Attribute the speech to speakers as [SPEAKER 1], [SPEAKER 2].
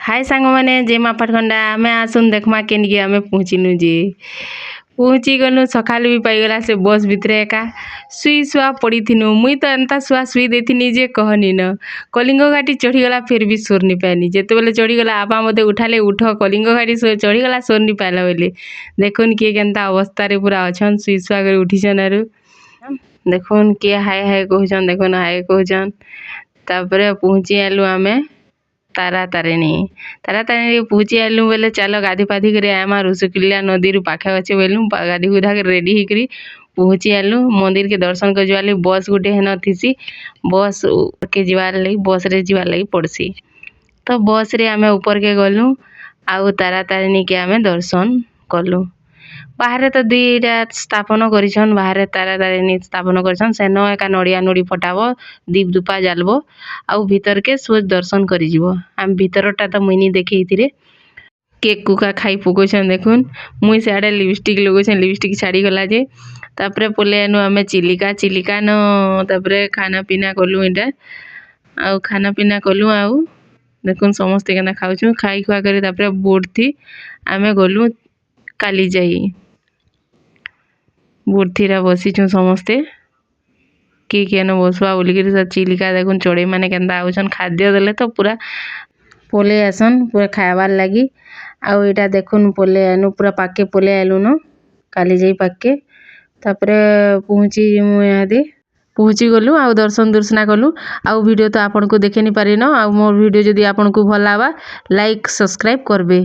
[SPEAKER 1] हाय सांग मैंने जे मापाटखंडा आमे आसुन देखमा केनिके आमे पहुँचिनु जे पहुँची गनु सकाल भी पाइगला से बस भितरे एका सुई सुआ पड़ी थिनु मुई तो एंता सुआ सुई देथिनी जे कहनी न कलिंग घाटी चढ़ीगला फिर भी सोर नहीं पानी जेते बेले चढ़ीगला आपा मते उठाले उठ कलिंग घाटी चढ़ीगला सोर नहीं पाला बोले देखुन किए केनता अवस्था रे पूरा अछन सुई सुआ कर उठिछन आरु देखुन किए हाय हाय कहउछन देखुन हाय कहउछन तापरे पहुँची आलु आमे तारा तारिणी पहुँची आलु बोले चलो गाधी पाधी करे आमा रुसुकिल्ला नदी रु पाखे अच्छे बोलू गाधी गुधा के रेडी होकरी पहुँची आलु मंदिर के दर्शन कर जवाली बस गुटे हेन थिसी बस के जीवार लगी बस रे जीवार लगी पड़सी तो बस रे आमे ऊपर के गलु आउ तारा तारिणी के आमे दर्शन कलु बाहर तो दुईटा स्थापन करिछन बाहर तारा तारिणी स्थापन करिछन सेन एका नड़िया नुड़ी फटाबो दीप दुपा जालबो आउ भीतर के सोच दर्शन करि जीवो आम भीतरटा तो मुइनी देखैतिरे केक कुका खाई पकोछन देखुन मुई सियाडे लिपस्टिक लगोछन लिपस्टिक छाड़ी गला जे तापरे पोले एनु आमे चिलिका न तापरे खाना पीना कलु इटा आउ खाना पीना कलु आउ देखुन समस्त केना खाउछु खाई खुआ करे तापरे बोट थी आमे गलु काली जाई बुर्थिरा बसीछु समस्ते किए न बसवा बोलिकी चिलिका देखुन चढ़ई माने केनता आउछन खाद्य देले तो पूरा पोले आसन पूरा खायबार लगी आउ एटा देखुन पोले एनु पूरा पाके पोले आलु न काली जाई पाके तापरे पहुँची मु यादे पहुँची गलु आउ दर्शन दुर्शना कलु आउ वीडियो तो आपन को देखे नहीं पारे न आउ मोर वीडियो जदी आपन को भल लावा लाइक सब्सक्राइब करबे।